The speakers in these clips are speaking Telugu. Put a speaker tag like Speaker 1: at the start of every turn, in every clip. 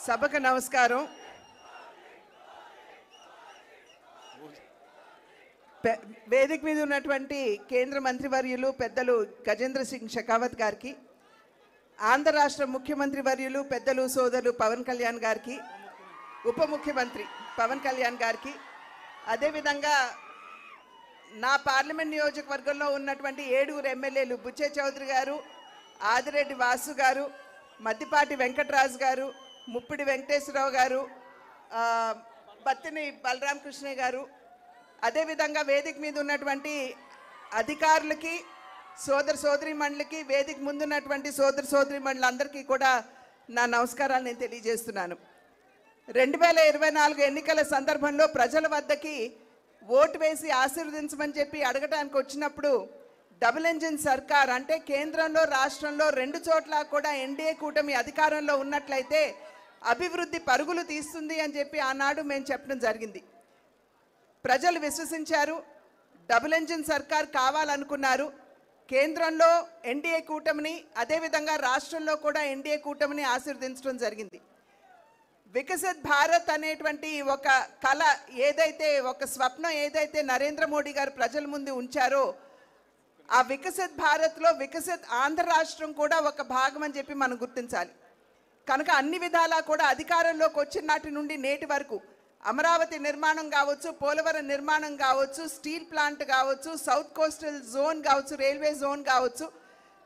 Speaker 1: సభకు నమస్కారం. వేదిక మీద ఉన్నటువంటి కేంద్ర మంత్రివర్యులు పెద్దలు గజేంద్ర సింగ్ షెకావత్ గారికి, ఆంధ్ర రాష్ట్ర ముఖ్యమంత్రి వర్యులు పెద్దలు సోదరులు పవన్ కళ్యాణ్ గారికి, ఉప ముఖ్యమంత్రి పవన్ కళ్యాణ్ గారికి, అదేవిధంగా నా పార్లమెంట్ నియోజకవర్గంలో ఉన్నటువంటి 7 ఎమ్మెల్యేలు బుచ్చే చౌదరి గారు, ఆదిరెడ్డి వాసు గారు, మద్దిపాటి వెంకటరాజు గారు, ముప్పిడి వెంకటేశ్వరరావు గారు, బత్తిని బలరామకృష్ణ గారు, అదేవిధంగా వేదిక మీద ఉన్నటువంటి అధికారులకి, సోదరీమణులకి, వేదిక ముందున్నటువంటి సోదరీమణులందరికీ కూడా నా నమస్కారాలు నేను తెలియజేస్తున్నాను. 2024 ఎన్నికల సందర్భంలో ప్రజల వద్దకి ఓటు వేసి ఆశీర్వదించమని చెప్పి అడగటానికి వచ్చినప్పుడు డబుల్ ఇంజిన్ సర్కార్ అంటే కేంద్రంలో రాష్ట్రంలో 2 చోట్ల కూడా ఎన్డీఏ కూటమి అధికారంలో ఉన్నట్లయితే అభివృద్ధి పరుగులు తీస్తుంది అని చెప్పి ఆనాడు మేము చెప్పడం జరిగింది. ప్రజలు విశ్వసించారు. డబుల్ ఇంజిన్ సర్కార్ కావాలనుకున్నారు. కేంద్రంలో ఎన్డీఏ కూటమిని, అదేవిధంగా రాష్ట్రంలో కూడా ఎన్డీఏ కూటమిని ఆశీర్వదించడం జరిగింది. వికసిత్ భారత్ అనేటువంటి ఒక కళ ఏదైతే, ఒక స్వప్నం ఏదైతే నరేంద్ర మోడీ గారు ప్రజల ముందు ఉంచారో, ఆ వికసిత్ భారత్లో వికసిత్ ఆంధ్ర రాష్ట్రం కూడా ఒక భాగం అని చెప్పి మనం గుర్తించాలి. కనుక అన్ని విధాలా కూడా అధికారంలోకి వచ్చిన నాటి నుండి నేటి వరకు అమరావతి నిర్మాణం కావచ్చు, పోలవరం నిర్మాణం కావచ్చు, స్టీల్ ప్లాంట్ కావచ్చు, సౌత్ కోస్టల్ జోన్ కావచ్చు, రైల్వే జోన్ కావచ్చు,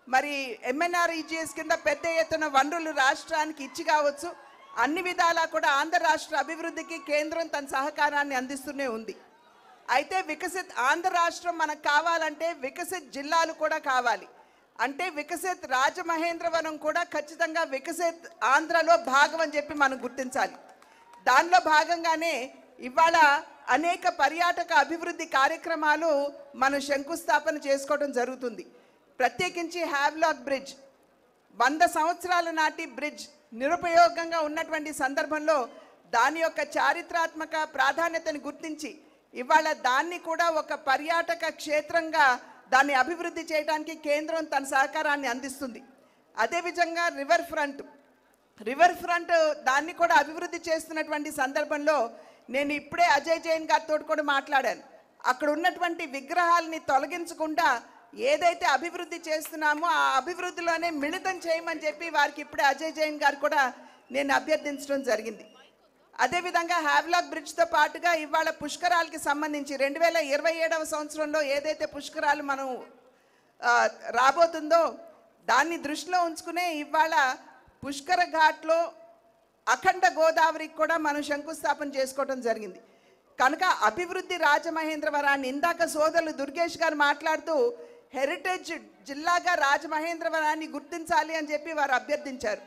Speaker 1: మరి ఎంఎన్ఆర్ఈజీఎస్ కింద పెద్ద ఎత్తున వనరులు రాష్ట్రానికి ఇచ్చి కావచ్చు, అన్ని విధాలా కూడా ఆంధ్ర రాష్ట్ర అభివృద్ధికి కేంద్రం తన సహకారాన్ని అందిస్తూనే ఉంది. అయితే వికసిత్ ఆంధ్ర రాష్ట్రం మనకు కావాలంటే వికసిత్ జిల్లాలు కూడా కావాలి. అంటే వికసిత్ రాజమహేంద్రవరం కూడా ఖచ్చితంగా వికసిత్ ఆంధ్రలో భాగం అని చెప్పి మనం గుర్తించాలి. దానిలో భాగంగానే ఇవాళ అనేక పర్యాటక అభివృద్ధి కార్యక్రమాలు మనం శంకుస్థాపన చేసుకోవడం జరుగుతుంది. ప్రత్యేకించి హ్యావ్లాక్ బ్రిడ్జ్, 100 సంవత్సరాల నాటి బ్రిడ్జ్ నిరుపయోగంగా ఉన్నటువంటి సందర్భంలో దాని యొక్క చారిత్రాత్మక ప్రాధాన్యతను గుర్తించి ఇవాళ దాన్ని కూడా ఒక పర్యాటక క్షేత్రంగా దాన్ని అభివృద్ధి చేయడానికి కేంద్రం తన సహకారాన్ని అందిస్తుంది. అదేవిధంగా రివర్ ఫ్రంట్ దాన్ని కూడా అభివృద్ధి చేస్తున్నటువంటి సందర్భంలో నేను ఇప్పుడే అజయ్ జైన్ గారితో కూడా మాట్లాడాను. అక్కడ ఉన్నటువంటి విగ్రహాలని తొలగించకుండా ఏదైతే అభివృద్ధి చేస్తున్నామో ఆ అభివృద్ధిలోనే మిళితం చేయమని చెప్పి వారికి ఇప్పుడే అజయ్ జైన్ గారు కూడా నేను అభ్యర్థించడం జరిగింది. అదేవిధంగా హ్యావ్లాక్ బ్రిడ్జ్తో పాటుగా ఇవాళ పుష్కరాలకి సంబంధించి 2027వ సంవత్సరంలో ఏదైతే పుష్కరాలు మనం రాబోతుందో దాన్ని దృష్టిలో ఉంచుకునే ఇవాళ పుష్కర ఘాట్లో అఖండ గోదావరికి కూడా మనం శంకుస్థాపన చేసుకోవడం జరిగింది. కనుక అభివృద్ధి రాజమహేంద్రవరాన్ని ఇందాక సోదరులు దుర్గేష్ గారు మాట్లాడుతూ హెరిటేజ్ జిల్లాగా రాజమహేంద్రవరాన్ని గుర్తించాలి అని చెప్పి వారు అభ్యర్థించారు.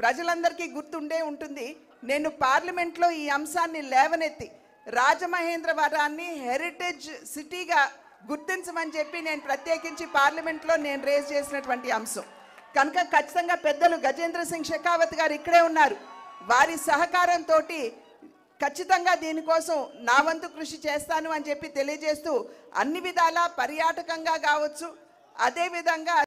Speaker 1: ప్రజలందరికీ గుర్తుండే ఉంటుంది. నేను పార్లమెంట్లో ఈ అంశాన్ని లేవనెత్తి రాజమహేంద్రవరాన్ని హెరిటేజ్ సిటీగా గుర్తించమని చెప్పి నేను ప్రత్యేకించి పార్లమెంట్లో నేను రేజ్ చేసినటువంటి అంశం. కనుక ఖచ్చితంగా పెద్దలు గజేంద్ర సింగ్ షెకావత్ గారు ఇక్కడే ఉన్నారు. వారి సహకారంతో ఖచ్చితంగా దీనికోసం నా వంతు కృషి చేస్తాను అని చెప్పి తెలియజేస్తూ అన్ని విధాలా పర్యాటకంగా కావచ్చు, అదేవిధంగా